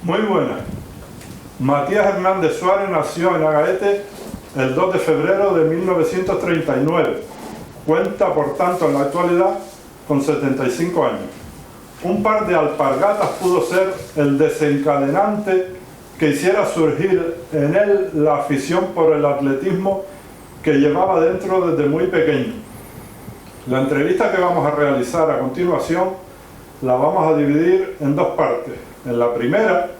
Muy buena. Matías Hernández Suárez nació en Agaete el 2 de febrero de 1939. Cuenta, por tanto, en la actualidad con 75 años. Un par de alpargatas pudo ser el desencadenante que hiciera surgir en él la afición por el atletismo que llevaba dentro desde muy pequeño. La entrevista que vamos a realizar a continuación la vamos a dividir en dos partes. En la primera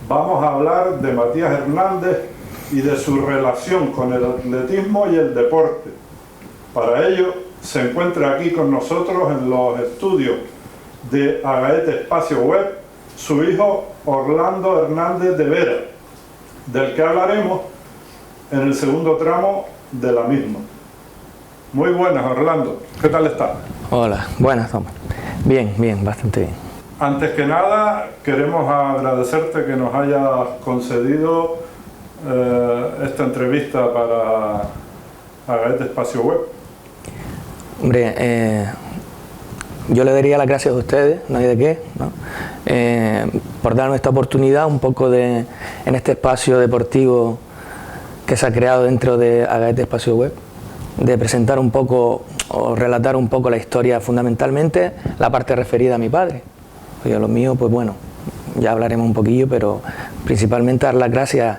vamos a hablar de Matías Hernández y de su relación con el atletismo y el deporte. Para ello se encuentra aquí con nosotros en los estudios de Agaete Espacio Web su hijo Orlando Hernández de Vera, del que hablaremos en el segundo tramo de la misma. Muy buenas, Orlando. ¿Qué tal estás? Hola, buenas, Tomás. Bien, bastante bien. Antes que nada, queremos agradecerte que nos hayas concedido esta entrevista para Agaete Espacio Web. Hombre, yo le daría las gracias a ustedes, no hay de qué, ¿no? Por darnos esta oportunidad un poco en este espacio deportivo que se ha creado dentro de Agaete Espacio Web, de presentar un poco o relatar un poco la historia, fundamentalmente la parte referida a mi padre. Oye, lo mío, pues bueno, ya hablaremos un poquillo, pero principalmente dar las gracias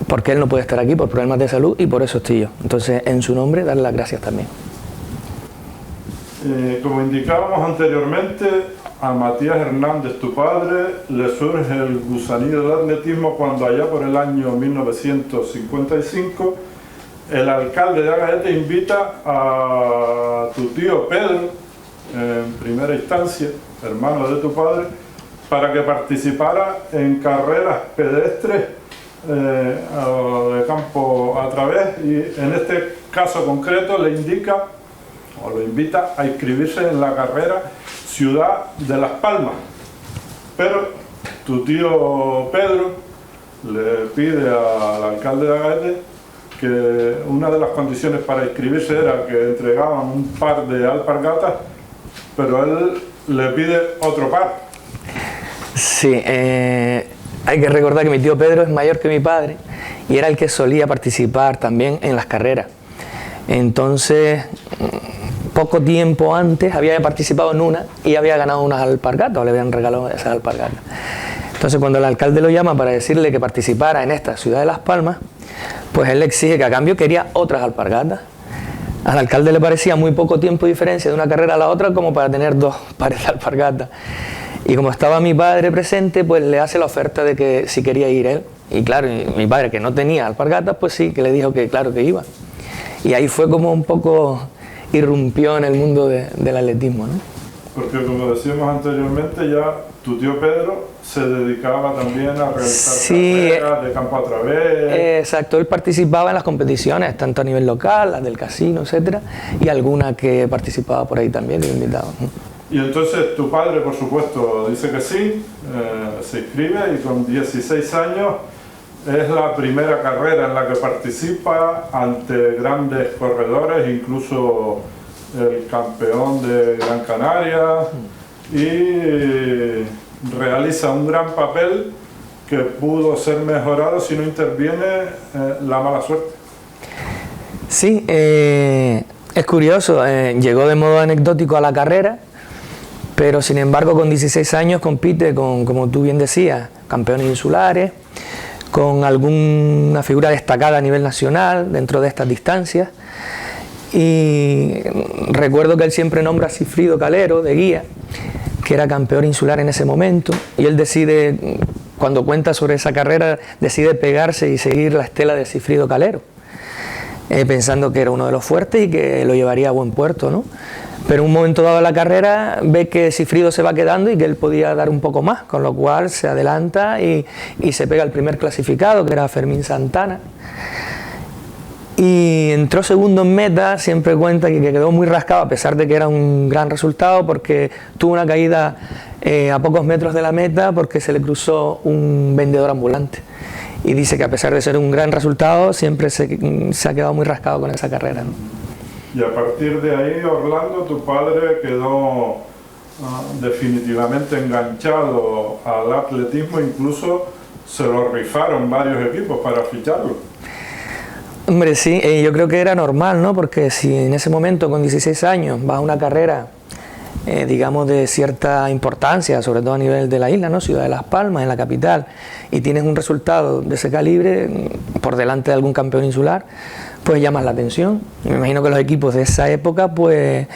porque él no puede estar aquí por problemas de salud y por eso estoy yo. Entonces, en su nombre, darle las gracias también. Como indicábamos anteriormente, a Matías Hernández, tu padre, le surge el gusanillo del atletismo cuando allá por el año 1955 el alcalde de Agaete invita a tu tío Pedro, en primera instancia, hermano de tu padre, para que participara en carreras pedestres de campo a través, y en este caso concreto le indica o lo invita a inscribirse en la carrera Ciudad de Las Palmas. Pero tu tío Pedro le pide al alcalde de Agaete que una de las condiciones para inscribirse era que entregaban un par de alpargatas, pero él le pide otro par. Sí, hay que recordar que mi tío Pedro es mayor que mi padre y era el que solía participar también en las carreras. Entonces, poco tiempo antes había participado en una y había ganado unas alpargatas, o le habían regalado esas alpargatas. Entonces, cuando el alcalde lo llama para decirle que participara en esta Ciudad de Las Palmas, pues él le exige que a cambio quería otras alpargatas. Al alcalde le parecía muy poco tiempo de diferencia de una carrera a la otra como para tener dos pares de alpargatas. Y como estaba mi padre presente, pues le hace la oferta de que si quería ir él. Y claro, mi padre, que no tenía alpargatas, pues sí, que le dijo que claro que iba. Y ahí fue como un poco irrumpió en el mundo del atletismo, ¿no? Porque como decíamos anteriormente, ya tu tío Pedro se dedicaba también a realizar carreras de campo a través. Exacto, él participaba en las competiciones, tanto a nivel local, las del casino, etcétera, y alguna que participaba por ahí también, que me invitaban. Y entonces tu padre, por supuesto, dice que sí, se inscribe y con 16 años es la primera carrera en la que participa ante grandes corredores, incluso el campeón de Gran Canaria, y realiza un gran papel que pudo ser mejorado si no interviene la mala suerte. Sí, es curioso, llegó de modo anecdótico a la carrera, pero sin embargo con 16 años compite con, como tú bien decías, campeones insulares, con alguna figura destacada a nivel nacional dentro de estas distancias. Y recuerdo que él siempre nombra a Cifrido Calero, de guía, que era campeón insular en ese momento, y él decide, cuando cuenta sobre esa carrera, decide pegarse y seguir la estela de Cifrido Calero, pensando que era uno de los fuertes y que lo llevaría a buen puerto, ¿no? Pero en un momento dado de la carrera ve que Cifrido se va quedando y que él podía dar un poco más, con lo cual se adelanta y se pega el primer clasificado, que era Fermín Santana. Y entró segundo en meta, siempre cuenta que quedó muy rascado, a pesar de que era un gran resultado, porque tuvo una caída a pocos metros de la meta, porque se le cruzó un vendedor ambulante. Y dice que a pesar de ser un gran resultado, siempre se ha quedado muy rascado con esa carrera, ¿no? Y a partir de ahí, Orlando, tu padre quedó definitivamente enganchado al atletismo, incluso se lo rifaron varios equipos para ficharlo. Hombre, sí, yo creo que era normal, ¿no? Porque si en ese momento, con 16 años, vas a una carrera, digamos, de cierta importancia, sobre todo a nivel de la isla, ¿no? Ciudad de Las Palmas, en la capital, y tienes un resultado de ese calibre por delante de algún campeón insular, pues llamas la atención. Me imagino que los equipos de esa época, pues,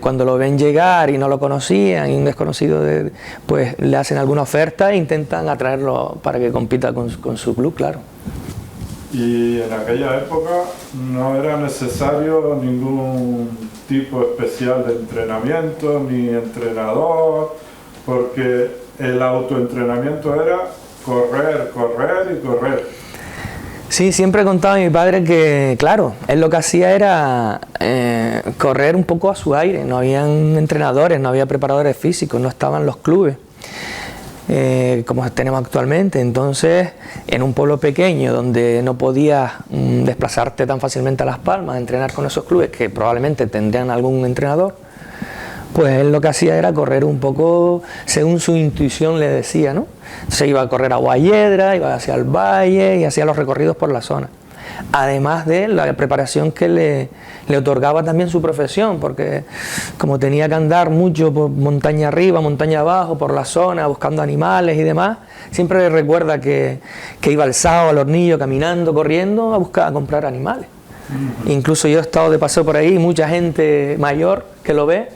cuando lo ven llegar y no lo conocían, y un desconocido, pues le hacen alguna oferta e intentan atraerlo para que compita con su club, claro. Y en aquella época no era necesario ningún tipo especial de entrenamiento, ni entrenador, porque el autoentrenamiento era correr, correr y correr. Sí, siempre contaba mi padre que, claro, él lo que hacía era correr un poco a su aire. No habían entrenadores, no había preparadores físicos, no estaban los clubes como tenemos actualmente. Entonces, en un pueblo pequeño donde no podías desplazarte tan fácilmente a Las Palmas, a entrenar con esos clubes que probablemente tendrían algún entrenador, pues él lo que hacía era correr un poco según su intuición le decía, ¿no? Se iba a correr a Guayedra, iba hacia el valle y hacía los recorridos por la zona. Además de la preparación que le otorgaba también su profesión, porque como tenía que andar mucho por montaña arriba, montaña abajo, por la zona, buscando animales y demás, siempre le recuerda que iba al Sao, al Hornillo, caminando, corriendo, a comprar animales. Incluso yo he estado de paseo por ahí y mucha gente mayor que lo ve,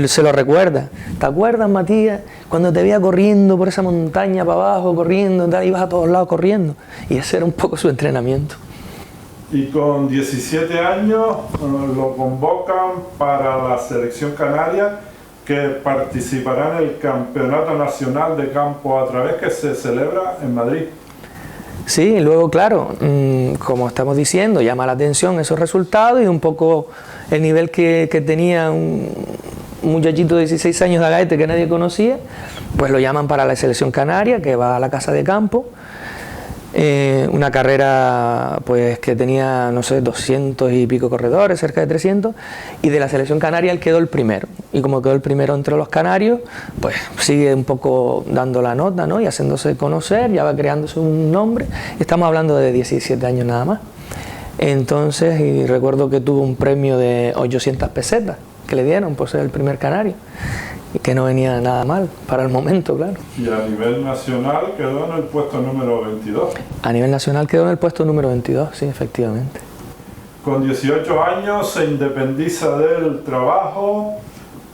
se lo recuerda. ¿Te acuerdas, Matías, cuando te veía corriendo por esa montaña para abajo, corriendo, tal, ibas a todos lados corriendo? Y ese era un poco su entrenamiento. Y con 17 años lo convocan para la selección canaria, que participará en el Campeonato Nacional de Campo a Través, que se celebra en Madrid. Sí, luego, claro, como estamos diciendo, llama la atención esos resultados y un poco el nivel que tenía un muchachito de 16 años de Agaete que nadie conocía, pues lo llaman para la selección canaria, que va a la casa de campo. Una carrera pues que tenía, no sé, 200 y pico corredores, cerca de 300, y de la selección canaria él quedó el primero. Y como quedó el primero entre los canarios, pues sigue un poco dando la nota, ¿no? Y haciéndose conocer, ya va creándose un nombre. Estamos hablando de 17 años nada más. Entonces, y recuerdo que tuvo un premio de 800 pesetas que le dieron por ser el primer canario, y que no venía nada mal para el momento, claro. Y a nivel nacional quedó en el puesto número 22. A nivel nacional quedó en el puesto número 22, sí, efectivamente. Con 18 años se independiza del trabajo,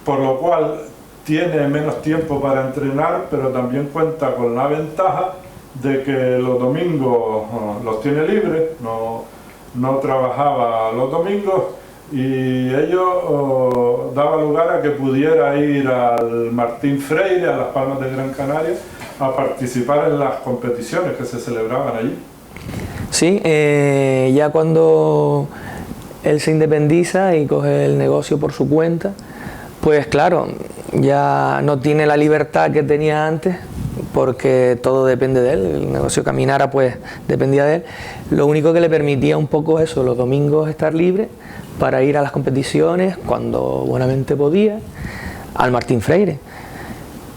por lo cual tiene menos tiempo para entrenar, pero también cuenta con la ventaja de que los domingos los tiene libres, no trabajaba los domingos, y ello daba lugar a que pudiera ir al Martín Freire, a Las Palmas de Gran Canaria, a participar en las competiciones que se celebraban allí. Sí, ya cuando él se independiza y coge el negocio por su cuenta, pues claro, ya no tiene la libertad que tenía antes, porque todo depende de él, el negocio caminara pues dependía de él. Lo único que le permitía un poco eso, los domingos estar libre para ir a las competiciones cuando buenamente podía, al Martín Freire.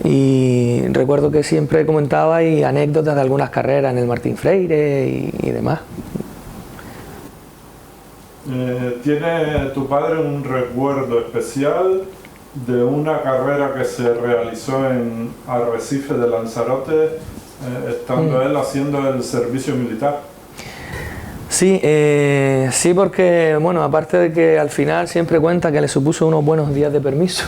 Y recuerdo que siempre comentaba y anécdotas de algunas carreras en el Martín Freire y demás. ¿Tiene tu padre un recuerdo especial de una carrera que se realizó en Arrecife de Lanzarote, estando él haciendo el servicio militar? Sí, sí, porque, bueno, aparte de que al final siempre cuenta que le supuso unos buenos días de permiso,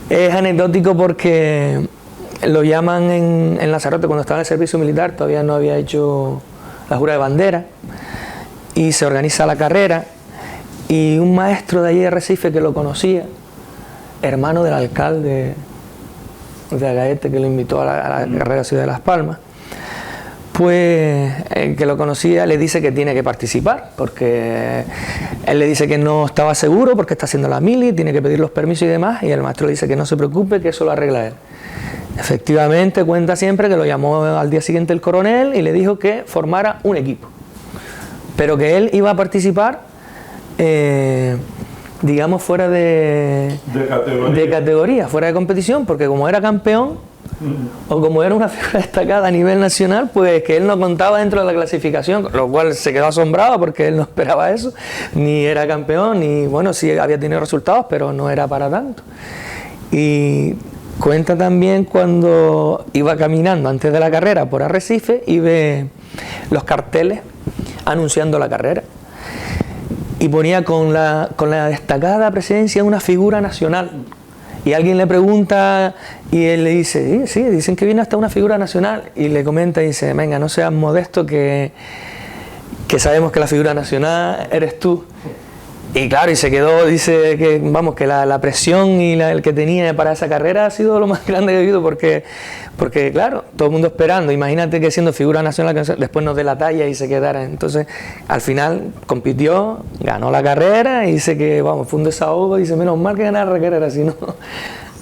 es anecdótico porque lo llaman en Lanzarote cuando estaba en el servicio militar, todavía no había hecho la jura de bandera, y se organiza la carrera, y un maestro de allí de Arrecife que lo conocía, hermano del alcalde de Agaete, que lo invitó a la carrera Ciudad de Las Palmas, pues el que lo conocía le dice que tiene que participar, porque él le dice que no estaba seguro porque está haciendo la mili, tiene que pedir los permisos y demás, y el maestro le dice que no se preocupe, que eso lo arregla él. Efectivamente, cuenta siempre que lo llamó al día siguiente el coronel y le dijo que formara un equipo, pero que él iba a participar digamos, fuera de categoría, fuera de competición, porque como era campeón, o como era una figura destacada a nivel nacional, pues que él no contaba dentro de la clasificación, lo cual se quedó asombrado porque él no esperaba eso, ni era campeón, ni bueno, sí había tenido resultados, pero no era para tanto. Y cuenta también cuando iba caminando antes de la carrera por Arrecife y ve los carteles anunciando la carrera. Y ponía con la destacada presencia de una figura nacional. Y alguien le pregunta y él le dice, sí, dicen que viene hasta una figura nacional. Y le comenta y dice, venga, no seas modesto que sabemos que la figura nacional eres tú. Y claro, y se quedó, dice que vamos, que la presión y el que tenía para esa carrera ha sido lo más grande que he vivido, porque claro, todo el mundo esperando, imagínate que siendo figura nacional después nos dé la talla y se quedara. Entonces, al final compitió, ganó la carrera y dice que, vamos, fue un desahogo, dice, menos mal que ganar la carrera, si no...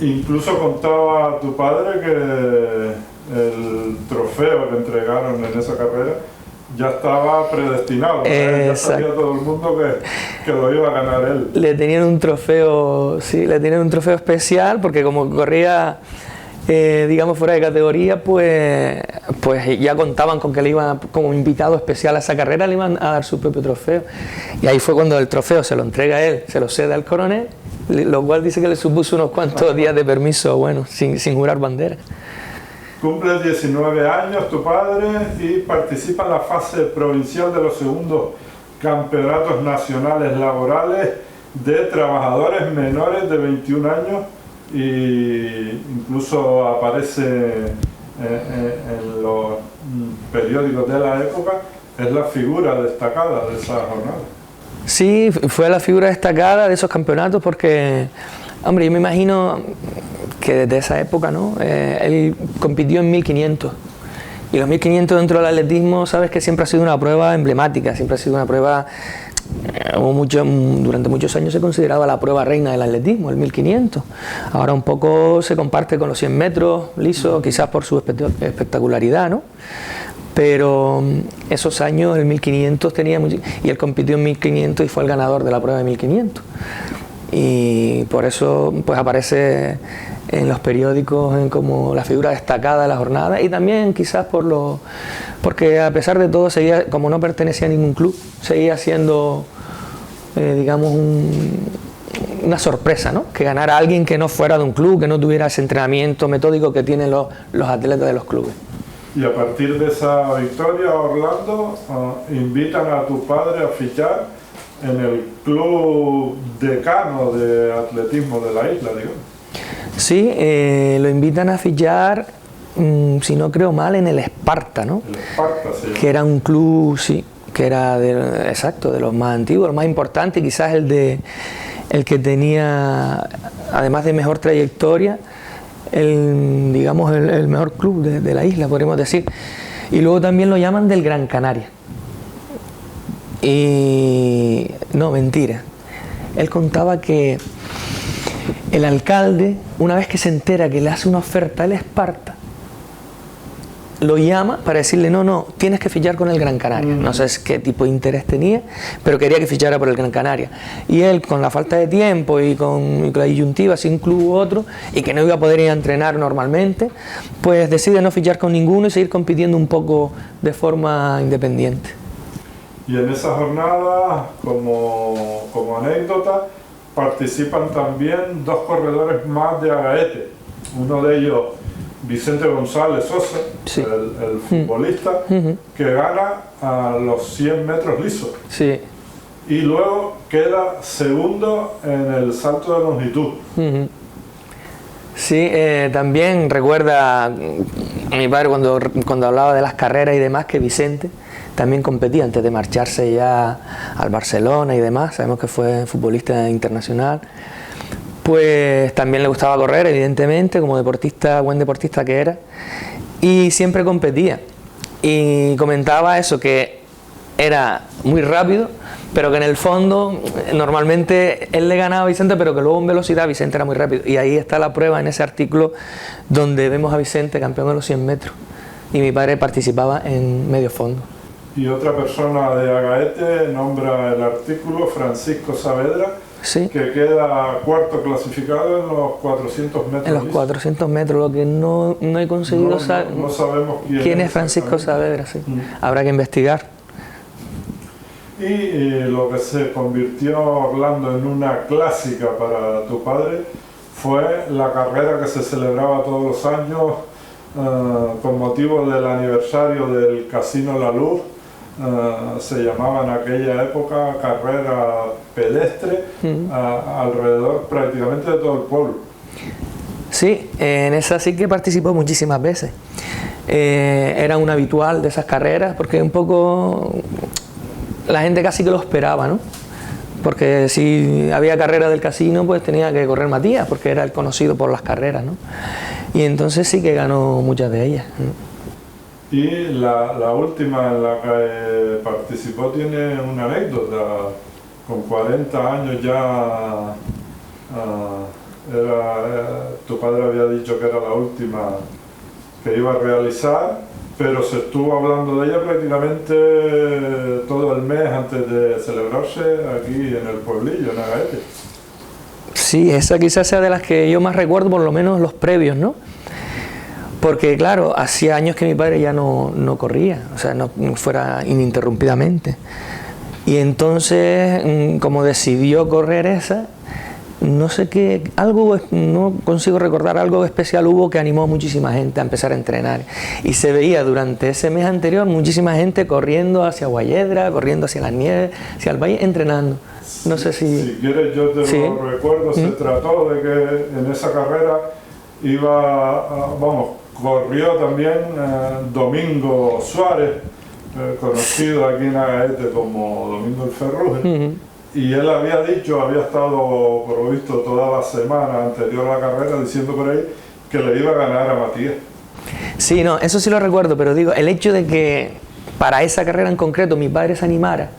Incluso contaba tu padre que el trofeo que entregaron en esa carrera ya estaba predestinado, ya sabía todo el mundo que lo iba a ganar él. Le tenían un trofeo, sí, le tenían un trofeo especial, porque como corría, digamos, fuera de categoría, pues ya contaban con que le iban, como invitado especial a esa carrera, le iban a dar su propio trofeo. Y ahí fue cuando el trofeo se lo entrega a él, se lo cede al coronel, lo cual dice que le supuso unos cuantos días de permiso, bueno, sin jurar bandera. Cumple 19 años tu padre y participa en la fase provincial de los segundos campeonatos nacionales laborales de trabajadores menores de 21 años y incluso aparece en los periódicos de la época, es la figura destacada de esa jornada. Sí, fue la figura destacada de esos campeonatos porque, hombre, yo me imagino que desde esa época, ¿no? Él compitió en 1500 y los 1500 dentro del atletismo, sabes que siempre ha sido una prueba emblemática, siempre ha sido una prueba, durante muchos años se consideraba la prueba reina del atletismo, el 1500. Ahora un poco se comparte con los 100 metros lisos, quizás por su espectacularidad, ¿no? Pero esos años, el 1500 tenía mucho, y él compitió en 1500 y fue el ganador de la prueba de 1500. Y por eso pues aparece en los periódicos como la figura destacada de la jornada, y también quizás porque a pesar de todo seguía, como no pertenecía a ningún club, seguía siendo digamos una sorpresa, ¿no? Que ganara alguien que no fuera de un club, que no tuviera ese entrenamiento metódico que tienen los atletas de los clubes. Y a partir de esa victoria, Orlando, invitan a tu padre a fichar en el club decano de atletismo de la isla, digamos. Sí, lo invitan a fichar, si no creo mal, en el Esparta, ¿no? El Esparta, sí. Que era un club, sí, que era de los más antiguos, el más importante, quizás el que tenía, además de mejor trayectoria, digamos el mejor club de la isla, podríamos decir. Y luego también lo llaman del Gran Canaria. Y no, mentira. Él contaba que el alcalde, una vez que se entera que le hace una oferta al Esparta, lo llama para decirle, no, tienes que fichar con el Gran Canaria. No sé qué tipo de interés tenía, pero quería que fichara por el Gran Canaria. Y él, con la falta de tiempo y con la disyuntiva, si un club u otro, y que no iba a poder ir a entrenar normalmente, pues decide no fichar con ninguno y seguir compitiendo un poco de forma independiente. Y en esa jornada, como anécdota, participan también dos corredores más de Agaete. Uno de ellos, Vicente González Sosa, sí, el futbolista, que gana a los 100 metros lisos. Sí. Y luego queda segundo en el salto de longitud. Sí, también recuerda a mi padre cuando hablaba de las carreras y demás, que Vicente también competía antes de marcharse ya al Barcelona y demás. Sabemos que fue futbolista internacional. Pues también le gustaba correr, evidentemente, como deportista, buen deportista que era, y siempre competía. Y comentaba eso, que era muy rápido, pero que en el fondo normalmente él le ganaba a Vicente, pero que luego en velocidad Vicente era muy rápido. Y ahí está la prueba en ese artículo donde vemos a Vicente campeón de los 100 metros. Y mi padre participaba en medio fondo. Y otra persona de Agaete nombra el artículo, Francisco Saavedra, Sí. que queda cuarto clasificado en los 400 metros. En los 400 metros, lo que no he conseguido saber. No sabemos quién es Francisco Saavedra, sí. Habrá que investigar. Y lo que se convirtió Orlando en una clásica para tu padre fue la carrera que se celebraba todos los años con motivo del aniversario del Casino La Luz. Se llamaba en aquella época carrera pedestre alrededor prácticamente de todo el pueblo. Sí, en esa sí que participó muchísimas veces. Era un habitual de esas carreras porque un poco la gente casi que lo esperaba, ¿no? Porque si había carrera del casino, pues tenía que correr Matías, porque era el conocido por las carreras, ¿no? Y entonces sí que ganó muchas de ellas. Y la última en la que participó tiene una anécdota. Con 40 años ya tu padre había dicho que era la última que iba a realizar, pero se estuvo hablando de ella prácticamente todo el mes antes de celebrarse aquí en el pueblillo, en Agaete. Sí, esa quizás sea de las que yo más recuerdo, por lo menos los previos, ¿no? Porque claro, hacía años que mi padre ya no corría, o sea, no fuera ininterrumpidamente. Y entonces, como decidió correr esa, no sé qué, algo, no consigo recordar, algo especial hubo que animó a muchísima gente a empezar a entrenar. Y se veía durante ese mes anterior muchísima gente corriendo hacia Guayedra, corriendo hacia las nieves, hacia el valle, entrenando. No sé si... Si quieres yo te lo recuerdo, se trató de que en esa carrera corrió también Domingo Suárez, conocido aquí en Agaete como Domingo el Ferruje, y él había estado por lo visto toda la semana anterior a la carrera diciendo por ahí que le iba a ganar a Matías. Sí, no, eso sí lo recuerdo, pero digo, el hecho de que para esa carrera en concreto mi padre se animara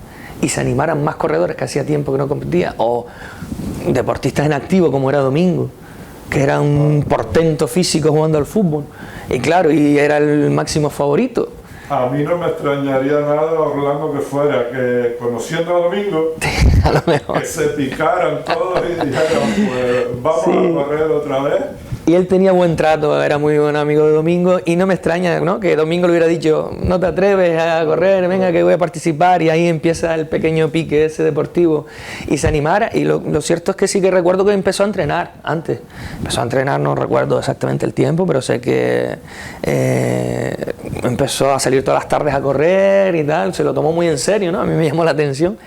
y se animaran más corredores que hacía tiempo que no competía, o deportistas en activo como era Domingo, que era un portento físico jugando al fútbol, y claro, y era el máximo favorito. A mí no me extrañaría nada, Orlando, que fuera que, conociendo a Domingo, a lo mejor, que se picaran todos y dijeran, pues vamos a correr otra vez. Y él tenía buen trato, era muy buen amigo de Domingo, y no me extraña, ¿no?, que Domingo le hubiera dicho, no te atreves a correr, venga que voy a participar, y ahí empieza el pequeño pique ese deportivo, y se animara. Y lo cierto es que sí que recuerdo que empezó a entrenar antes, no recuerdo exactamente el tiempo, pero sé que empezó a salir todas las tardes a correr y tal, se lo tomó muy en serio, ¿no? A mí me llamó la atención.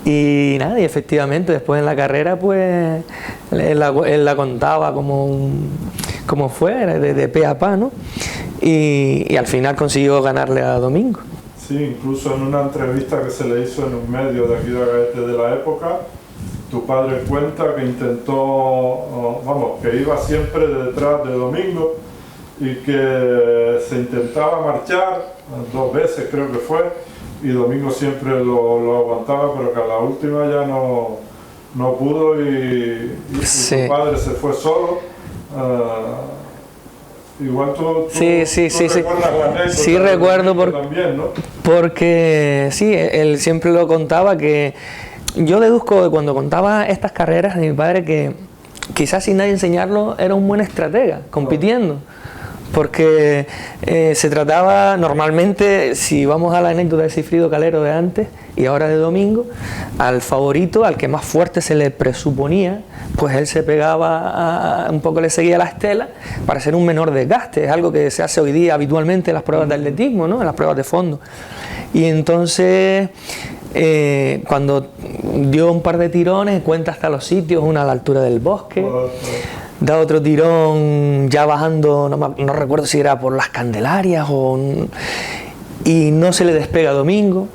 Y nada, y efectivamente después en la carrera pues él la contaba como fue, de pe a pa, ¿no? Y al final consiguió ganarle a Domingo. Sí, incluso en una entrevista que se le hizo en un medio de aquí de Agaete de la época, tu padre cuenta que que iba siempre detrás de Domingo y que se intentaba marchar 2 veces, creo que fue, y Domingo siempre lo aguantaba, pero que a la última ya no pudo y tu padre se fue solo. Igual tú recuerdas la anécdota. Sí, recuerdo también, ¿no? Porque sí, él siempre lo contaba, que yo deduzco de cuando contaba estas carreras de mi padre que quizás sin nadie enseñarlo era un buen estratega compitiendo. Porque se trataba normalmente, si vamos a la anécdota de Cifrido Calero de antes y ahora de Domingo, al favorito, al que más fuerte se le presuponía, pues él se pegaba, un poco le seguía la estela para hacer un menor desgaste. Es algo que se hace hoy día habitualmente en las pruebas de atletismo, ¿no?, en las pruebas de fondo. Y entonces, cuando dio un par de tirones, cuenta hasta los sitios, una a la altura del bosque, da otro tirón ya bajando, no recuerdo si era por las Candelarias y no se le despega Domingo,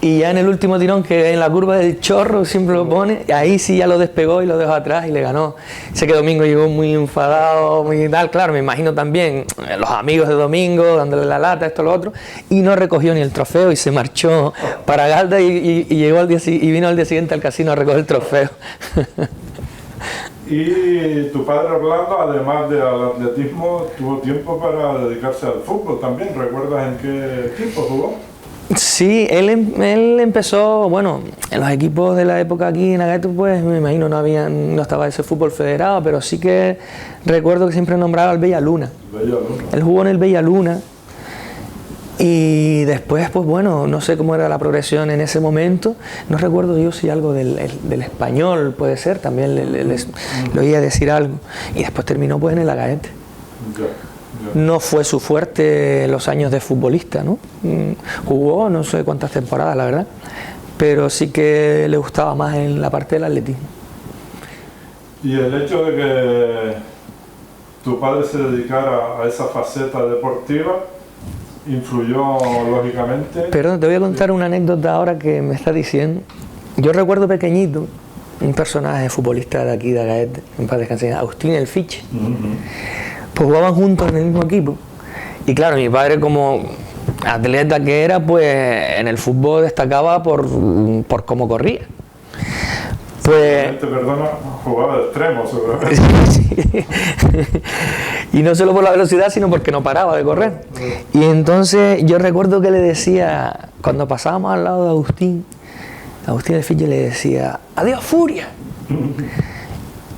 y ya en el último tirón, que en la curva del Chorro siempre lo pone, ahí sí ya lo despegó y lo dejó atrás y le ganó. Sé que Domingo llegó muy enfadado, muy tal, claro, me imagino también los amigos de Domingo dándole la lata, esto, lo otro, y no recogió ni el trofeo y se marchó para Galda y llegó y vino al día siguiente al casino a recoger el trofeo. Y tu padre Orlando, además del atletismo, tuvo tiempo para dedicarse al fútbol también. ¿Recuerdas en qué equipo jugó? Sí, él empezó, bueno, en los equipos de la época aquí en Agaete, pues me imagino no estaba ese fútbol federado, pero sí que recuerdo que siempre nombraba al Bellaluna. Él jugó en el Bellaluna y después, pues bueno, no sé cómo era la progresión en ese momento, no recuerdo yo si algo del Español puede ser, también le oía decir algo, y después terminó pues en el Agaete. No fue su fuerte los años de futbolista, ¿no? Jugó no sé cuántas temporadas, la verdad, pero sí que le gustaba más en la parte del atletismo. Y el hecho de que tu padre se dedicara a esa faceta deportiva influyó lógicamente. Perdón, te voy a contar una anécdota ahora que me está diciendo. Yo recuerdo pequeñito un personaje futbolista de aquí de Agaete, en paz descanse, Agustín el Fiche. Pues jugaban juntos en el mismo equipo. Y claro, mi padre, como atleta que era, pues en el fútbol destacaba por cómo corría. Pues, perdona, jugaba de extremo, seguramente. sí. Y no solo por la velocidad, sino porque no paraba de correr. Y entonces yo recuerdo que le decía, cuando pasábamos al lado de Agustín el Fiche le decía, ¡adiós, Furia!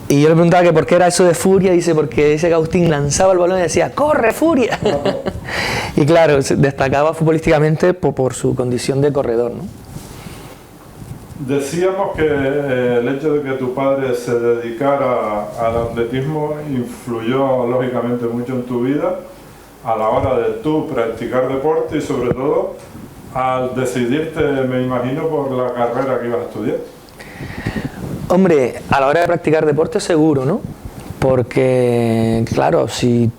Y yo le preguntaba que por qué era eso de Furia, dice, porque dice que Agustín lanzaba el balón y decía, ¡corre, Furia! Y claro, destacaba futbolísticamente por su condición de corredor, ¿no? Decíamos que el hecho de que tu padre se dedicara al atletismo influyó lógicamente mucho en tu vida a la hora de tú practicar deporte y sobre todo al decidirte, me imagino, por la carrera que ibas a estudiar. Hombre, a la hora de practicar deporte seguro, ¿no? Porque, claro, si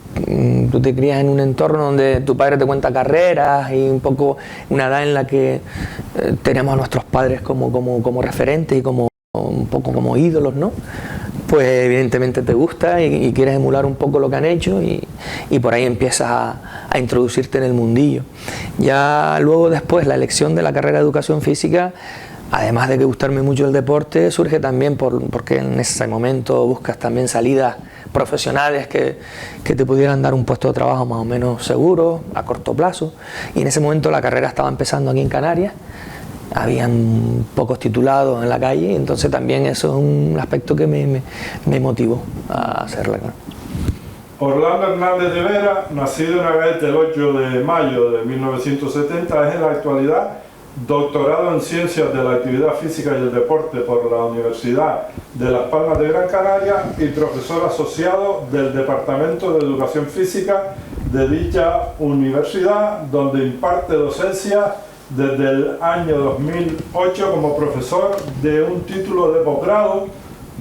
tú te crías en un entorno donde tu padre te cuenta carreras y un poco una edad en la que teníamos a nuestros padres como referentes y un poco como ídolos, ¿no? Pues evidentemente te gusta y quieres emular un poco lo que han hecho y por ahí empiezas a introducirte en el mundillo. Ya luego después la elección de la carrera de educación física, además de que gustarme mucho el deporte, surge también porque en ese momento buscas también salidas profesionales que te pudieran dar un puesto de trabajo más o menos seguro, a corto plazo. Y en ese momento la carrera estaba empezando aquí en Canarias, habían pocos titulados en la calle, entonces también eso es un aspecto que me motivó a hacerla. Orlando Hernández de Vera, nacido en Agaete el 8 de mayo de 1970, es en la actualidad doctorado en Ciencias de la Actividad Física y el Deporte por la Universidad de Las Palmas de Gran Canaria y profesor asociado del Departamento de Educación Física de dicha universidad, donde imparte docencia desde el año 2008 como profesor de un título de posgrado,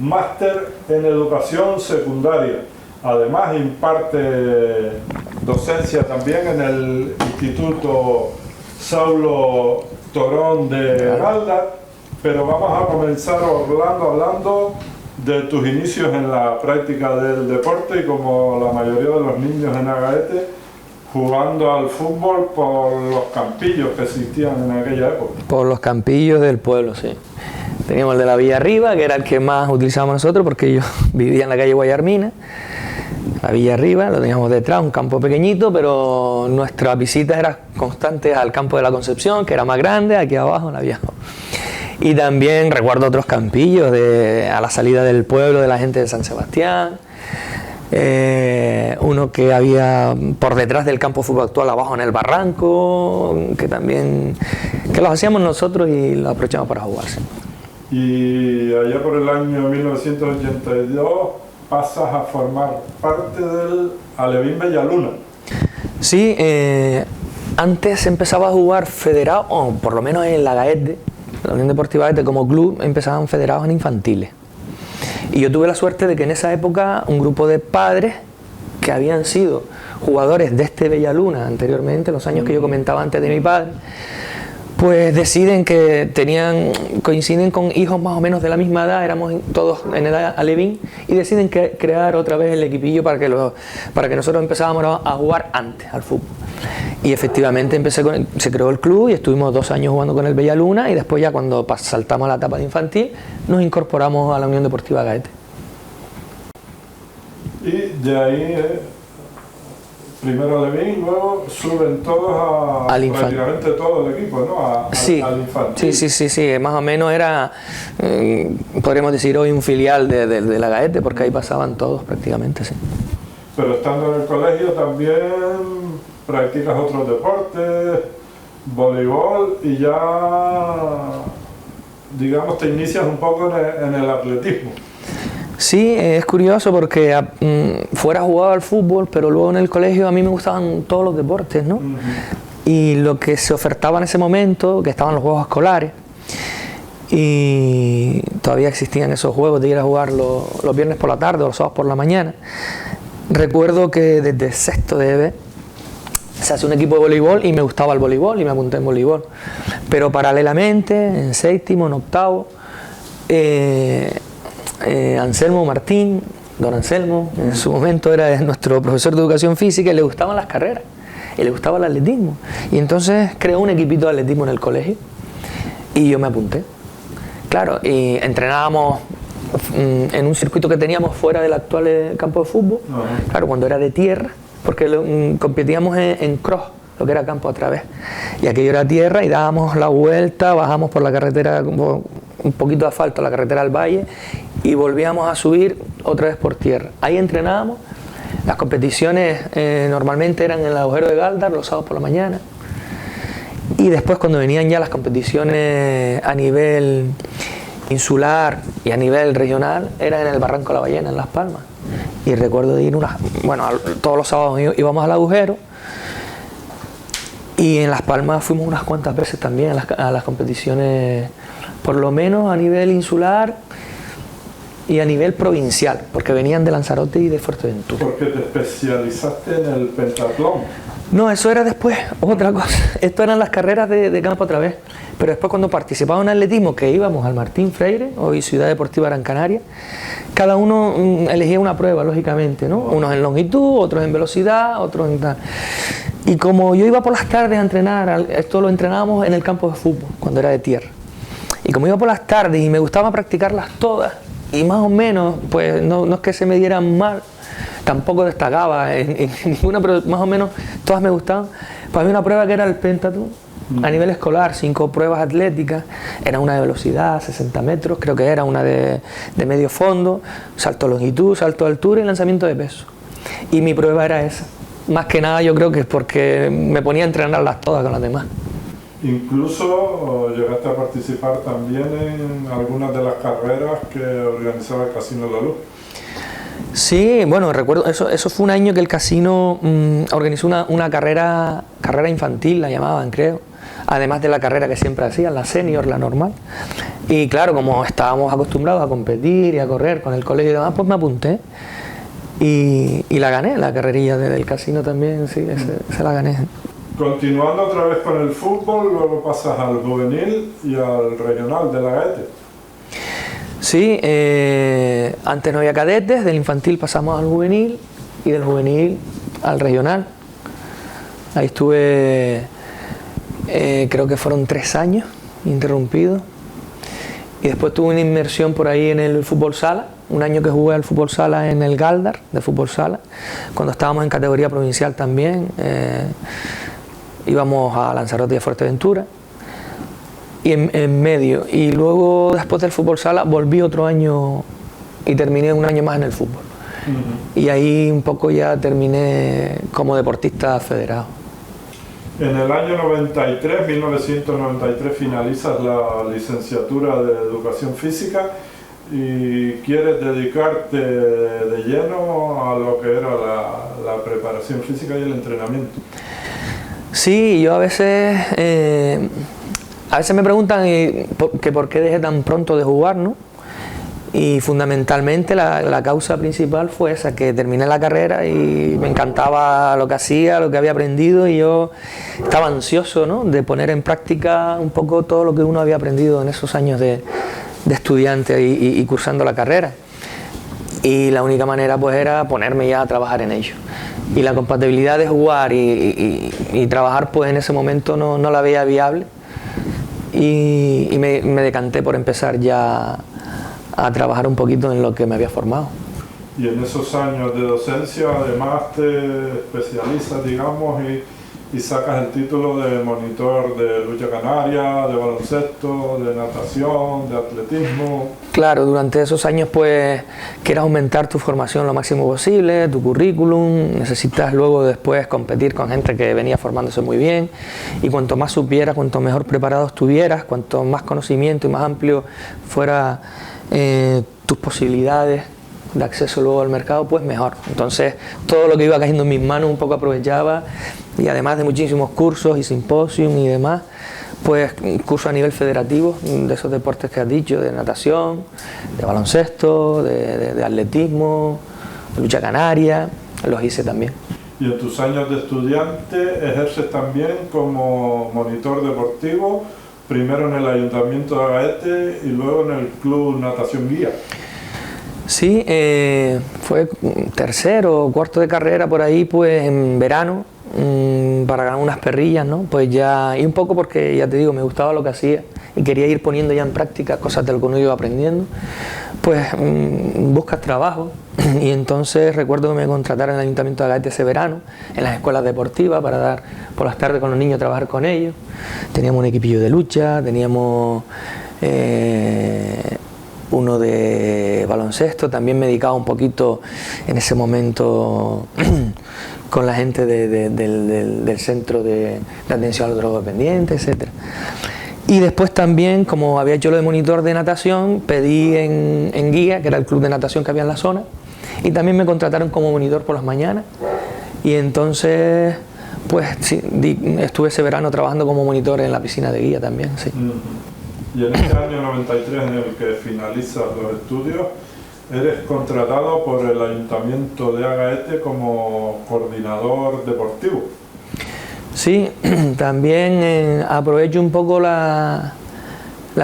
máster en educación secundaria. Además imparte docencia también en el Instituto Saulo Torón de Galdar, pero vamos a comenzar, Orlando, hablando de tus inicios en la práctica del deporte y como la mayoría de los niños en Agaete, jugando al fútbol por los campillos que existían en aquella época. Por los campillos del pueblo, sí. Teníamos el de la Villa Arriba, que era el que más utilizábamos nosotros, porque yo vivía en la calle Guayarmina. La Villa Arriba, lo teníamos detrás, un campo pequeñito, pero nuestras visitas eran constantes al campo de la Concepción, que era más grande, aquí abajo, en la Villa. Y también recuerdo otros campillos a la salida del pueblo de la gente de San Sebastián. Uno que había por detrás del campo de fútbol actual, abajo en el barranco, que los hacíamos nosotros y los aprovechamos para jugarse. Y allá por el año 1982 pasas a formar parte del Alevín Bellaluna. Sí, antes empezaba a jugar federado, o por lo menos en la Agaete, la Unión Deportiva Agaete como club, empezaban federados en infantiles. Y yo tuve la suerte de que en esa época un grupo de padres que habían sido jugadores de este Bellaluna anteriormente, los años que yo comentaba antes de mi padre, pues deciden que coinciden con hijos más o menos de la misma edad, éramos todos en edad alevín, y deciden crear otra vez el equipillo para que nosotros empezáramos a jugar antes al fútbol. Y efectivamente se creó el club y estuvimos 2 años jugando con el Bellaluna, y después ya cuando saltamos a la etapa de infantil nos incorporamos a la Unión Deportiva Agaete. Y de ahí primero Levín, luego suben todos Al prácticamente todo el equipo, ¿no? Sí, al infantil. sí, más o menos era, podríamos decir hoy, un filial de la Gaete, porque ahí pasaban todos prácticamente, sí. Pero estando en el colegio también practicas otros deportes, voleibol, y ya, digamos, te inicias un poco en el atletismo. Sí, es curioso porque fuera jugaba al fútbol, pero luego en el colegio a mí me gustaban todos los deportes, ¿no? Y lo que se ofertaba en ese momento, que estaban los juegos escolares, y todavía existían esos juegos de ir a jugar los viernes por la tarde o los sábados por la mañana. Recuerdo que desde sexto de EB se hace un equipo de voleibol y me gustaba el voleibol y me apunté en voleibol. Pero paralelamente, en séptimo, en octavo, Anselmo Martín, don Anselmo, en su momento era nuestro profesor de educación física y le gustaban las carreras y le gustaba el atletismo. Y entonces creó un equipito de atletismo en el colegio y yo me apunté. Claro, y entrenábamos en un circuito que teníamos fuera del actual campo de fútbol, claro, cuando era de tierra, porque competíamos en cross, lo que era campo a través, y aquello era tierra y dábamos la vuelta, bajamos por la carretera, como un poquito de asfalto, la carretera al valle, y volvíamos a subir otra vez por tierra. Ahí entrenábamos. Las competiciones normalmente eran en el agujero de Galdar, los sábados por la mañana, y después cuando venían ya las competiciones a nivel insular y a nivel regional, era en el Barranco de la Ballena, en Las Palmas. Y recuerdo de ir todos los sábados íbamos al agujero, y en Las Palmas fuimos unas cuantas veces también a las competiciones, por lo menos a nivel insular y a nivel provincial, porque venían de Lanzarote y de Fuerteventura. Porque te especializaste en el pentatlón. No, eso era después, otra cosa. Esto eran las carreras de campo otra vez. Pero después cuando participaba en atletismo, que íbamos al Martín Freire, hoy Ciudad Deportiva Gran Canaria, cada uno elegía una prueba, lógicamente, ¿no? Unos en longitud, otros en velocidad, otros en tal. Y como yo iba por las tardes a entrenar, esto lo entrenábamos en el campo de fútbol, cuando era de tierra. Y como iba por las tardes y me gustaba practicarlas todas, y más o menos, pues no es que se me dieran mal, tampoco destacaba en ninguna, pero más o menos todas me gustaban. Pues había una prueba que era el pentatlón, a nivel escolar, 5 pruebas atléticas, era una de velocidad, 60 metros, creo que era una de medio fondo, salto de longitud, salto de altura y lanzamiento de peso. Y mi prueba era esa. Más que nada yo creo que es porque me ponía a entrenarlas todas con las demás. Incluso llegaste a participar también en algunas de las carreras que organizaba el Casino La Luz. Sí, bueno, recuerdo, eso fue un año que el casino organizó una carrera infantil, la llamaban, creo, además de la carrera que siempre hacían, la senior, la normal. Y claro, como estábamos acostumbrados a competir y a correr con el colegio y demás, pues me apunté y la gané, la carrerilla del casino también, sí, se la gané. Continuando otra vez con el fútbol, luego pasas al juvenil y al regional de la Gaete. Sí, antes no había cadetes, del infantil pasamos al juvenil y del juvenil al regional. Ahí estuve, creo que fueron 3 años interrumpidos. Y después tuve una inmersión por ahí en el fútbol sala, un año que jugué al fútbol sala en el Galdar de fútbol sala, cuando estábamos en categoría provincial también. Íbamos a Lanzarote y a Fuerteventura. Y en medio, y luego después del fútbol sala volví otro año y terminé un año más en el fútbol. Y ahí un poco ya terminé como deportista federado. En el año 1993 finalizas la licenciatura de Educación Física y quieres dedicarte de lleno a lo que era la preparación física y el entrenamiento. Sí, yo a veces me preguntan que por qué dejé tan pronto de jugar, ¿no? Y fundamentalmente la causa principal fue esa, que terminé la carrera y me encantaba lo que hacía, lo que había aprendido, y yo estaba ansioso, ¿no?, de poner en práctica un poco todo lo que uno había aprendido en esos años de estudiante y cursando la carrera. Y la única manera pues era ponerme ya a trabajar en ello. Y la compatibilidad de jugar y trabajar pues en ese momento no la veía viable. Y me decanté por empezar ya a trabajar un poquito en lo que me había formado. Y en esos años de docencia además te especializas, digamos, y sacas el título de monitor de lucha canaria, de baloncesto, de natación, de atletismo. Claro, durante esos años pues quieres aumentar tu formación lo máximo posible, tu currículum, necesitas luego después competir con gente que venía formándose muy bien, y cuanto más supieras, cuanto mejor preparado estuvieras, cuanto más conocimiento y más amplio fuera tus posibilidades de acceso luego al mercado, pues mejor. Entonces todo lo que iba cayendo en mis manos un poco aprovechaba, y además de muchísimos cursos y simposios y demás, pues cursos a nivel federativo de esos deportes que has dicho, de natación, de baloncesto, de atletismo, de lucha canaria, los hice también. Y en tus años de estudiante ejerces también como monitor deportivo, primero en el Ayuntamiento de Agaete y luego en el Club Natación Guía. Sí, fue tercero o cuarto de carrera por ahí, pues en verano, para ganar unas perrillas, ¿no? Pues ya, y un poco porque, ya te digo, me gustaba lo que hacía y quería ir poniendo ya en práctica cosas de lo que uno iba aprendiendo, pues buscas trabajo, y entonces recuerdo que me contrataron en el Ayuntamiento de Agaete ese verano, en las escuelas deportivas, para dar por las tardes con los niños a trabajar con ellos. Teníamos un equipillo de lucha, teníamos uno de baloncesto, también me dedicaba un poquito en ese momento con la gente del centro de atención a los drogodependientes, etc. Y después también, como había hecho lo de monitor de natación, pedí en Guía, que era el club de natación que había en la zona, y también me contrataron como monitor por las mañanas, y entonces pues sí, estuve ese verano trabajando como monitor en la piscina de Guía también, sí. Y en este año 93 en el que finalizas los estudios, eres contratado por el Ayuntamiento de Agaete como coordinador deportivo. Sí, también aprovecho un poco la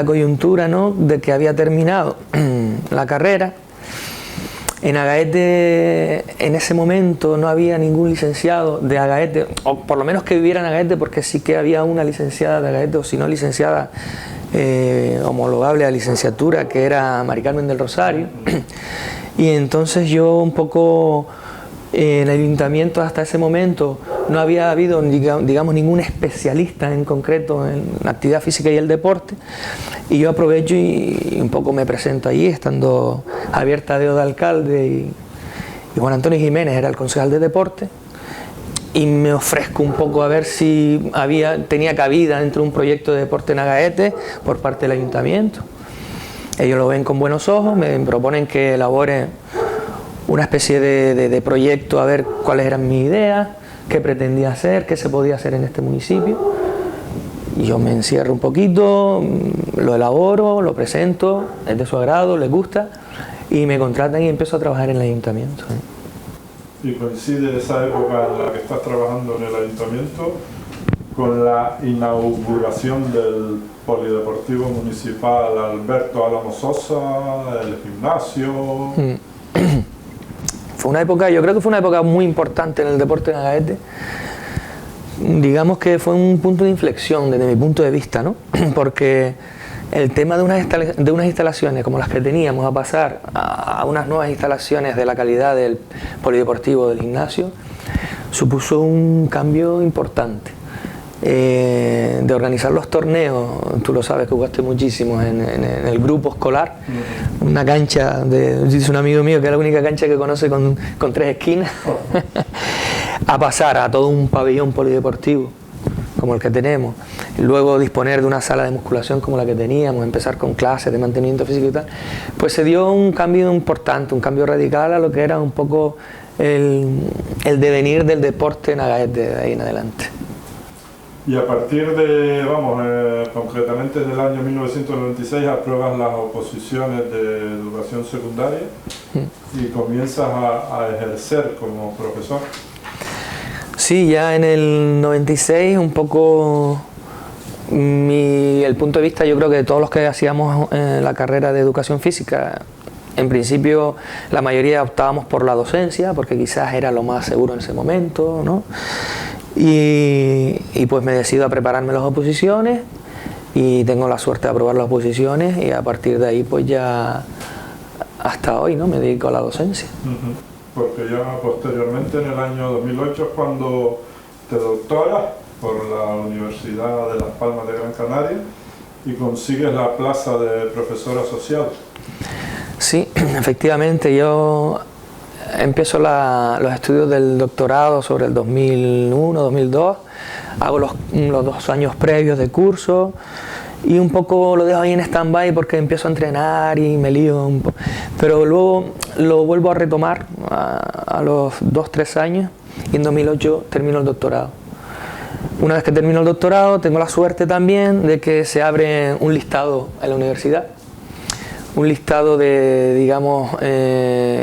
coyuntura, ¿no?, de que había terminado la carrera. En Agaete, en ese momento, no había ningún licenciado de Agaete, o por lo menos que viviera en Agaete, porque sí que había una licenciada de Agaete, o si no licenciada homologable a licenciatura, que era Mari Carmen del Rosario. Y entonces yo un poco, en el ayuntamiento hasta ese momento no había habido, digamos, ningún especialista en concreto en la actividad física y el deporte, y yo aprovecho y un poco me presento allí, estando Javier Tadeo de alcalde y Juan Antonio Jiménez era el concejal de deporte, y me ofrezco un poco a ver si tenía cabida dentro de un proyecto de deporte en Agaete por parte del ayuntamiento. Ellos lo ven con buenos ojos, me proponen que elabore una especie de proyecto, a ver cuáles eran mis ideas, qué pretendía hacer, qué se podía hacer en este municipio. Y yo me encierro un poquito, lo elaboro, lo presento, es de su agrado, les gusta, y me contratan y empiezo a trabajar en el ayuntamiento. Y coincide esa época en la que estás trabajando en el ayuntamiento con la inauguración del Polideportivo Municipal Alberto Álamo Sosa, el gimnasio. Fue una época, yo creo que fue una época muy importante en el deporte en Agaete. Digamos que fue un punto de inflexión desde mi punto de vista, ¿no? Porque el tema de unas instalaciones como las que teníamos a pasar a unas nuevas instalaciones de la calidad del polideportivo del gimnasio supuso un cambio importante. De organizar los torneos, tú lo sabes que jugaste muchísimo en el grupo escolar, una cancha, dice un amigo mío que es la única cancha que conoce con 3 esquinas, a pasar a todo un pabellón polideportivo como el que tenemos, luego disponer de una sala de musculación como la que teníamos, empezar con clases de mantenimiento físico y tal, pues se dio un cambio importante, un cambio radical a lo que era un poco el devenir del deporte en Agaete de ahí en adelante. Y a partir de, concretamente del año 1996, apruebas las oposiciones de educación secundaria y comienzas a ejercer como profesor. Sí, ya en el 96 un poco el punto de vista, yo creo que de todos los que hacíamos la carrera de educación física, en principio la mayoría optábamos por la docencia, porque quizás era lo más seguro en ese momento, ¿no? Y pues me decido a prepararme las oposiciones y tengo la suerte de aprobar las oposiciones, y a partir de ahí pues ya hasta hoy, ¿no? Me dedico a la docencia. Porque ya posteriormente, en el año 2008, es cuando te doctoras por la Universidad de Las Palmas de Gran Canaria y consigues la plaza de profesor asociado. Sí, efectivamente, yo empiezo los estudios del doctorado sobre el 2001-2002, hago los 2 años previos de curso y un poco lo dejo ahí en stand-by porque empiezo a entrenar y me lío un poco, pero luego lo vuelvo a retomar a los 2-3 años y en 2008 termino el doctorado. Una vez que termino el doctorado tengo la suerte también de que se abre un listado en la universidad, un listado de, digamos,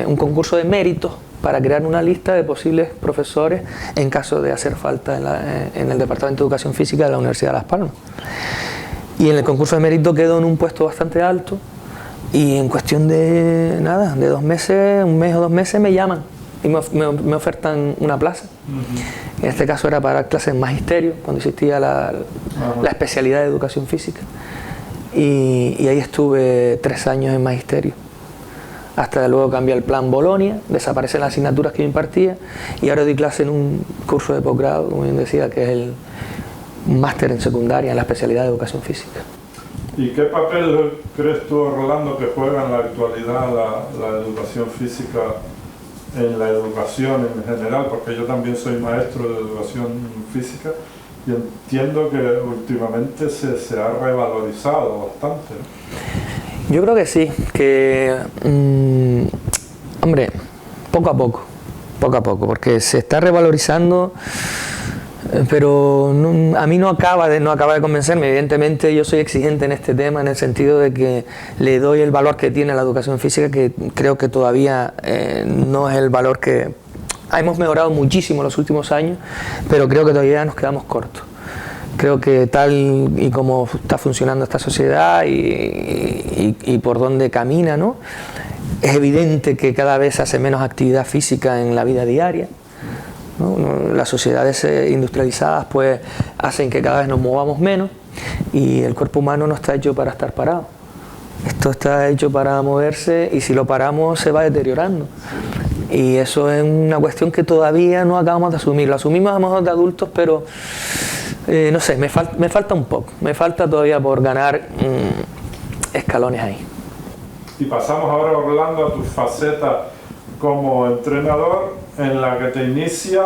un concurso de méritos para crear una lista de posibles profesores en caso de hacer falta en el Departamento de Educación Física de la Universidad de Las Palmas. Y en el concurso de mérito quedo en un puesto bastante alto y en cuestión de nada, de 2 meses, 1 mes o 2 meses me llaman y me ofertan una plaza. En este caso era para clases en magisterio, cuando existía la especialidad de educación física. Y ahí estuve 3 años en magisterio, hasta luego cambia el plan Bolonia, desaparecen las asignaturas que yo impartía y ahora doy clase en un curso de posgrado, como bien decía, que es el máster en secundaria en la especialidad de educación física. ¿Y qué papel crees tú, Rolando, que juega en la actualidad la educación física en la educación en general? Porque yo también soy maestro de educación física y entiendo que últimamente se ha revalorizado bastante, ¿no? Yo creo que sí, que hombre, poco a poco, porque se está revalorizando, pero a mí no acaba de convencerme. Evidentemente yo soy exigente en este tema, en el sentido de que le doy el valor que tiene la educación física, que creo que todavía no es el valor que... Hemos mejorado muchísimo en los últimos años, pero creo que todavía nos quedamos cortos. Creo que tal y como está funcionando esta sociedad y por dónde camina, ¿no? Es evidente que cada vez se hace menos actividad física en la vida diaria, ¿no? Las sociedades industrializadas pues hacen que cada vez nos movamos menos y el cuerpo humano no está hecho para estar parado. Esto está hecho para moverse y si lo paramos se va deteriorando. Y eso es una cuestión que todavía no acabamos de asumir. Lo asumimos a lo mejor de adultos, pero no sé, me falta un poco. Me falta todavía por ganar escalones ahí. Y pasamos ahora, Orlando, a tu faceta como entrenador, en la que te inicia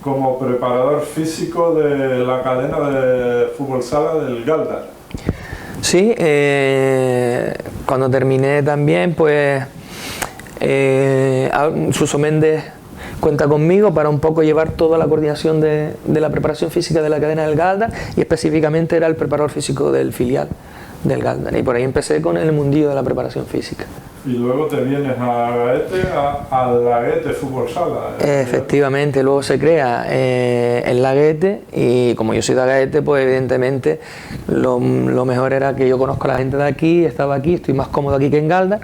como preparador físico de la cadena de fútbol sala del Galdar. Sí, cuando terminé también, pues Suso Méndez cuenta conmigo para un poco llevar toda la coordinación de la preparación física de la cadena del Galdar y específicamente era el preparador físico del filial del Galdar y por ahí empecé con el mundillo de la preparación física. Y luego te vienes a Gaete, al Laguete Fútbol Sala. Efectivamente, luego se crea el Laguete y como yo soy de Gaete, pues evidentemente lo mejor era que yo conozco a la gente de aquí, estaba aquí, estoy más cómodo aquí que en Galdar,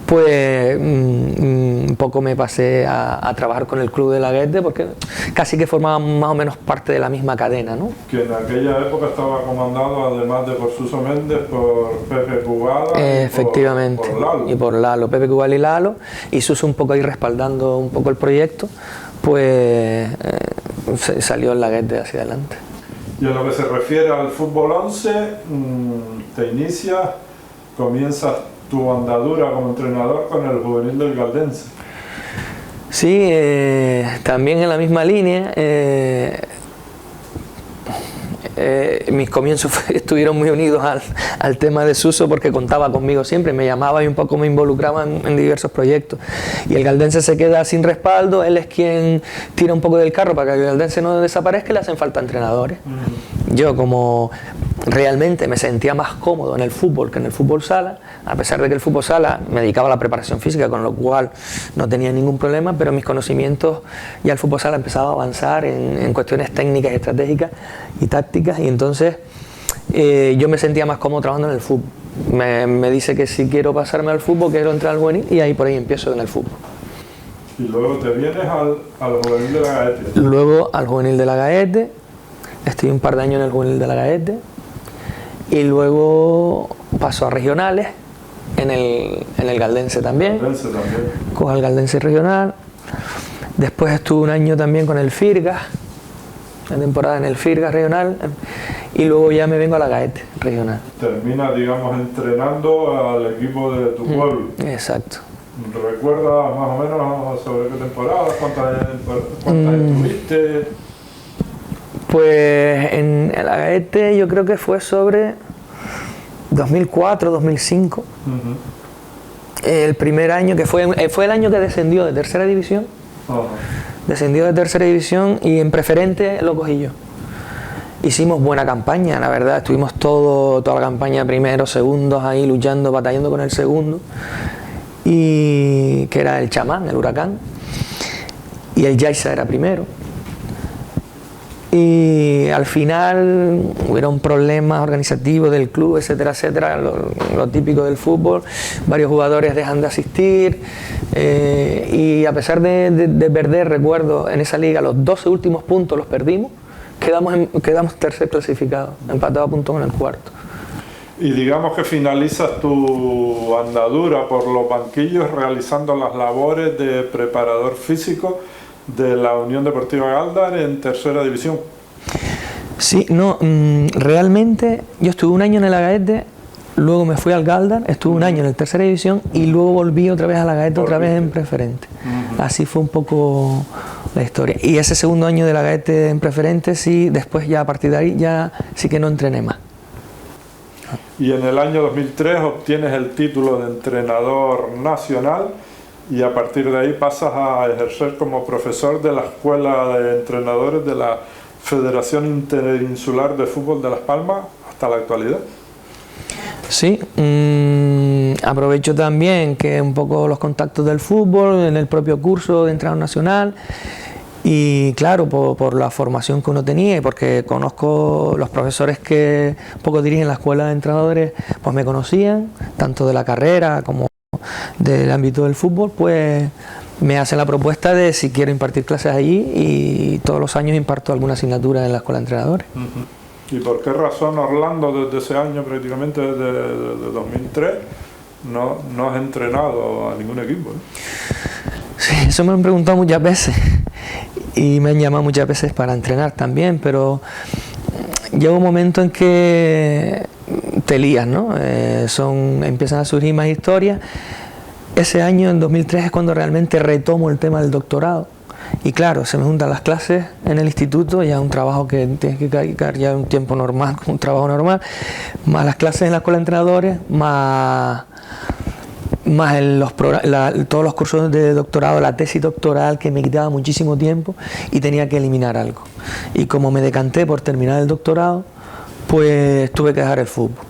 pues un poco me pasé a trabajar con el club de Laguete porque casi que formaban más o menos parte de la misma cadena, ¿no? Que en aquella época estaba comandado, además de por Suso Méndez, por Pepe Cubala efectivamente, y por Lalo. Pepe Cubala y Lalo, y Suso un poco ahí respaldando un poco el proyecto, pues salió el Laguete hacia adelante. Y en lo que se refiere al fútbol 11, te inicias, comienzas tu andadura como entrenador con el juvenil del Galdense. Sí, también en la misma línea. Mis comienzos estuvieron muy unidos al tema de Suso porque contaba conmigo siempre, me llamaba y un poco me involucraba en diversos proyectos. Y el Galdense se queda sin respaldo, él es quien tira un poco del carro para que el Galdense no desaparezca y le hacen falta entrenadores. Yo como realmente me sentía más cómodo en el fútbol que en el fútbol sala, a pesar de que el fútbol sala me dedicaba a la preparación física, con lo cual no tenía ningún problema, pero mis conocimientos ya el fútbol sala empezaba a avanzar en cuestiones técnicas, estratégicas y tácticas, y entonces yo me sentía más cómodo trabajando en el fútbol. Me dice que si quiero pasarme al fútbol, quiero entrar al juvenil, y ahí por ahí empiezo en el fútbol. Y luego te vienes al juvenil de la Gaete. Luego al juvenil de la Gaete, estoy un par de años en el juvenil de la Gaete, y luego paso a regionales, en el Galdense también. Con el Galdense regional. Después estuve un año también con el Firgas, una temporada en el Firgas regional, y luego ya me vengo a la Gaete regional. Termina, digamos, entrenando al equipo de tu pueblo. Exacto. ¿Recuerdas más o menos sobre qué temporada? ¿Cuántas estuviste? Pues en la Gaete yo creo que fue sobre 2004, 2005. El primer año que fue el año que descendió de tercera división. Descendió de tercera división y en preferente lo cogí yo. Hicimos buena campaña, la verdad, estuvimos toda la campaña, primeros, segundos ahí luchando, batallando con el segundo, y que era el Chamán, el Huracán, y el Yaiza era primero. Y al final hubieron problemas organizativos del club, etcétera, etcétera, lo típico del fútbol. Varios jugadores dejan de asistir, y a pesar de perder, recuerdo, en esa liga los 12 últimos puntos los perdimos, quedamos tercer clasificado, empatado a punto con el cuarto. Y digamos que finalizas tu andadura por los banquillos realizando las labores de preparador físico de la Unión Deportiva Galdar en tercera división. Sí, no, realmente yo estuve un año en el Agaete, luego me fui al Galdar, estuve un año en la tercera división y luego volví otra vez a la Agaete, otra vez en preferente. Así fue un poco la historia. Y ese segundo año de la Agaete en preferente, sí, después ya a partir de ahí ya sí que no entrené más. Y en el año 2003 obtienes el título de entrenador nacional y a partir de ahí pasas a ejercer como profesor de la Escuela de Entrenadores de la Federación Interinsular de Fútbol de Las Palmas hasta la actualidad. Sí, aprovecho también que un poco los contactos del fútbol en el propio curso de entrenador nacional y claro, por la formación que uno tenía y porque conozco los profesores que un poco dirigen la escuela de entrenadores, pues me conocían, tanto de la carrera como del ámbito del fútbol, pues me hacen la propuesta de si quiero impartir clases allí y todos los años imparto alguna asignatura en la escuela de entrenadores. ¿Y por qué razón Orlando desde ese año, prácticamente desde 2003, no has entrenado a ningún equipo? Sí, eso me lo han preguntado muchas veces y me han llamado muchas veces para entrenar también, pero llega un momento en que te lías, ¿no? Empiezan a surgir más historias. Ese año, en 2003, es cuando realmente retomo el tema del doctorado. Y claro, se me juntan las clases en el instituto, ya un trabajo que tienes que dedicar ya un tiempo normal, un trabajo normal, más las clases en la escuela de entrenadores, más todos los cursos de doctorado, la tesis doctoral, que me quitaba muchísimo tiempo y tenía que eliminar algo. Y como me decanté por terminar el doctorado, pues tuve que dejar el fútbol.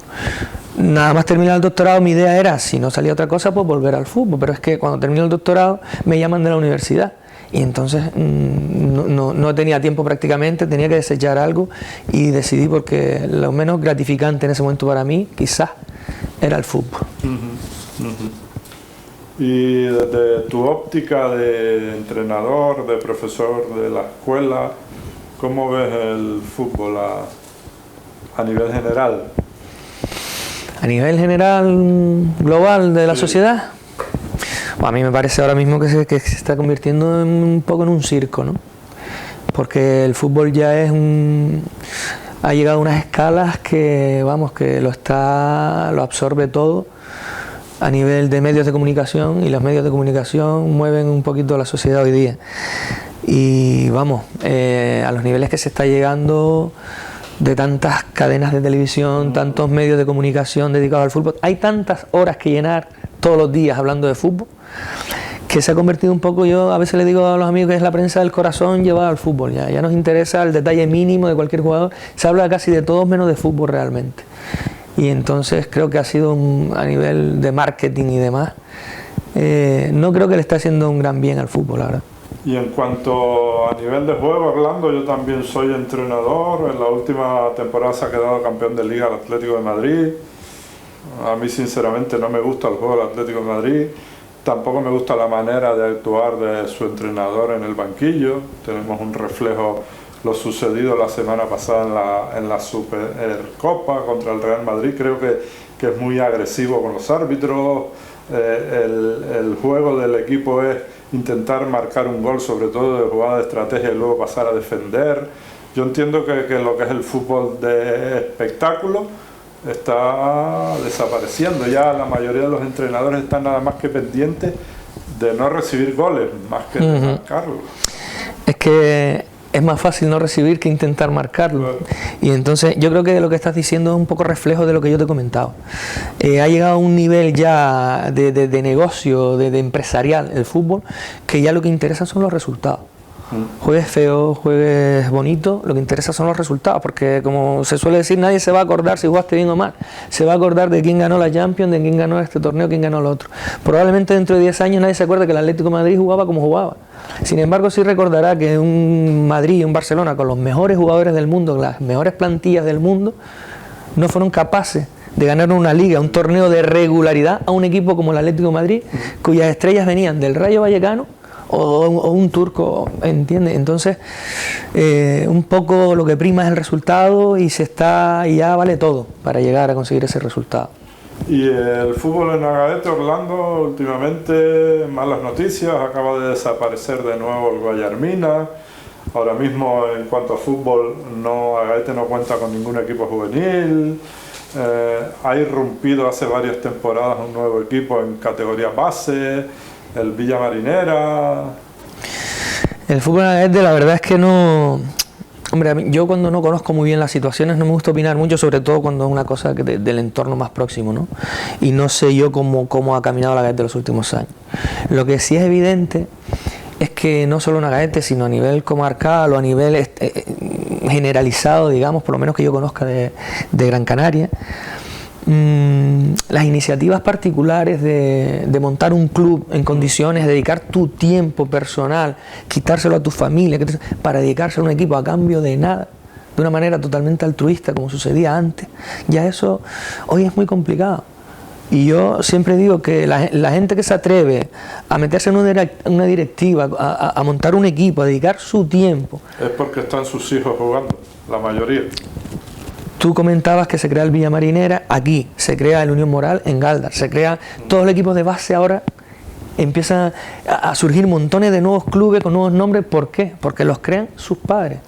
Nada más terminar el doctorado, mi idea era, si no salía otra cosa, pues volver al fútbol, pero es que cuando termino el doctorado me llaman de la universidad y entonces no tenía tiempo prácticamente, tenía que desechar algo y decidí, porque lo menos gratificante en ese momento para mí, quizás, era el fútbol. Y desde tu óptica de entrenador, de profesor de la escuela, ¿cómo ves el fútbol a nivel general? A nivel general, global de la sociedad, a mí me parece ahora mismo que se está convirtiendo un poco en un circo, ¿no? Porque el fútbol ya ha llegado a unas escalas que, vamos, que lo absorbe todo a nivel de medios de comunicación, y los medios de comunicación mueven un poquito la sociedad hoy día. Y vamos, a los niveles que se está llegando, de tantas cadenas de televisión, tantos medios de comunicación dedicados al fútbol, hay tantas horas que llenar todos los días hablando de fútbol, que se ha convertido un poco, yo a veces le digo a los amigos que es la prensa del corazón llevada al fútbol, ya nos interesa el detalle mínimo de cualquier jugador, se habla casi de todos menos de fútbol realmente. Y entonces creo que ha sido a nivel de marketing y demás, no creo que le esté haciendo un gran bien al fútbol, la verdad. Y en cuanto a nivel de juego, Orlando, yo también soy entrenador. En la última temporada se ha quedado campeón de Liga el Atlético de Madrid. A mí sinceramente no me gusta el juego del Atlético de Madrid. Tampoco me gusta la manera de actuar de su entrenador en el banquillo. Tenemos un reflejo lo sucedido la semana pasada en la Supercopa contra el Real Madrid. Creo que es muy agresivo con los árbitros. El juego del equipo es intentar marcar un gol, sobre todo de jugada de estrategia, y luego pasar a defender. Yo entiendo que lo que es el fútbol de espectáculo está desapareciendo. Ya la mayoría de los entrenadores están nada más que pendientes de no recibir goles, más que de marcarlos. Es que es más fácil no recibir que intentar marcarlo. Y entonces yo creo que lo que estás diciendo es un poco reflejo de lo que yo te he comentado. Ha llegado a un nivel ya de negocio, de empresarial el fútbol, que ya lo que interesa son los resultados. Juegues feo, juegues bonito, lo que interesa son los resultados, porque como se suele decir, nadie se va a acordar si jugaste bien o mal, se va a acordar de quién ganó la Champions, de quién ganó este torneo, quién ganó el otro. Probablemente dentro de 10 años nadie se acuerda que el Atlético de Madrid jugaba como jugaba. Sin embargo, sí recordará que un Madrid y un Barcelona con los mejores jugadores del mundo, las mejores plantillas del mundo, no fueron capaces de ganar una liga, un torneo de regularidad a un equipo como el Atlético de Madrid, cuyas estrellas venían del Rayo Vallecano o un turco, ¿entiendes? Entonces, un poco lo que prima es el resultado y ya vale todo para llegar a conseguir ese resultado. Y el fútbol en Agaete, Orlando, últimamente malas noticias, acaba de desaparecer de nuevo el Guayarmina. Ahora mismo, en cuanto a fútbol, Agaete no cuenta con ningún equipo juvenil. Ha irrumpido hace varias temporadas un nuevo equipo en categoría base, el Villa Marinera. El fútbol en Agaete, la verdad es que no... Hombre, yo cuando no conozco muy bien las situaciones no me gusta opinar mucho, sobre todo cuando es una cosa del entorno más próximo, ¿no? Y no sé yo cómo ha caminado la Agaete los últimos años. Lo que sí es evidente es que no solo en Agaete, sino a nivel comarcal o a nivel generalizado, digamos, por lo menos que yo conozca de Gran Canaria, las iniciativas particulares de montar un club en condiciones, dedicar tu tiempo personal, quitárselo a tu familia, para dedicarse a un equipo a cambio de nada, de una manera totalmente altruista como sucedía antes, ya eso hoy es muy complicado. Y yo siempre digo que la gente que se atreve a meterse en una directiva, a montar un equipo, a dedicar su tiempo, es porque están sus hijos jugando, la mayoría. Tú comentabas que se crea el Villa Marinera, aquí se crea el Unión Moral en Galdar, se crea todos los equipos de base ahora, empiezan a surgir montones de nuevos clubes con nuevos nombres. ¿Por qué? Porque los crean sus padres.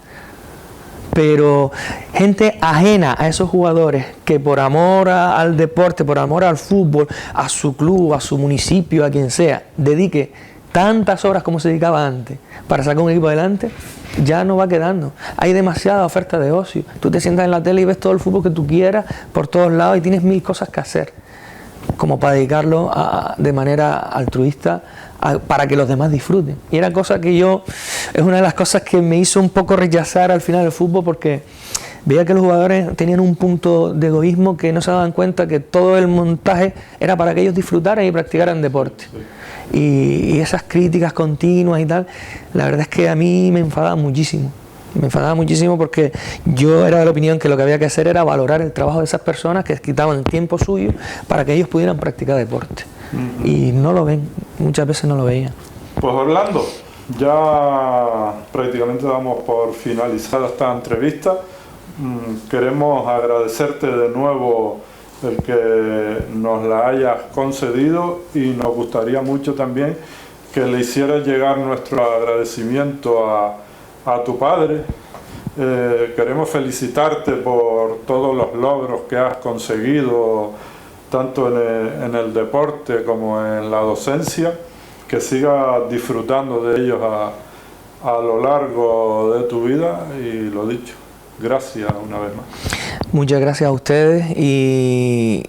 Pero gente ajena a esos jugadores que por amor al deporte, por amor al fútbol, a su club, a su municipio, a quien sea, dedique tantas horas como se dedicaba antes para sacar un equipo adelante, ya no va quedando. Hay demasiada oferta de ocio. Tú te sientas en la tele y ves todo el fútbol que tú quieras por todos lados y tienes 1000 cosas que hacer, como para dedicarlo de manera altruista para que los demás disfruten. Y era cosa que es una de las cosas que me hizo un poco rechazar al final el fútbol, porque veía que los jugadores tenían un punto de egoísmo, que no se daban cuenta que todo el montaje era para que ellos disfrutaran y practicaran deporte. Y esas críticas continuas y tal, la verdad es que a mí me enfadaba muchísimo. Me enfadaba muchísimo porque yo era de la opinión que lo que había que hacer era valorar el trabajo de esas personas que quitaban tiempo suyo para que ellos pudieran practicar deporte. Y no lo ven, muchas veces no lo veían. Pues Orlando, ya prácticamente damos por finalizada esta entrevista. Queremos agradecerte de nuevo el que nos la hayas concedido, y nos gustaría mucho también que le hicieras llegar nuestro agradecimiento a tu padre. Queremos felicitarte por todos los logros que has conseguido, tanto en el deporte como en la docencia, que sigas disfrutando de ellos a lo largo de tu vida, y lo dicho, gracias una vez más. Muchas gracias a ustedes y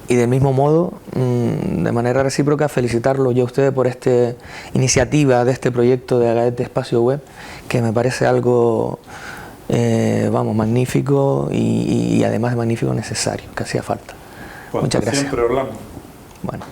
del mismo modo, de manera recíproca, felicitarlos yo a ustedes por esta iniciativa de este proyecto de Agaete Espacio Web, que me parece algo magnífico y además magnífico, necesario, que hacía falta. Pues muchas gracias. Siempre, Orlando. Bueno.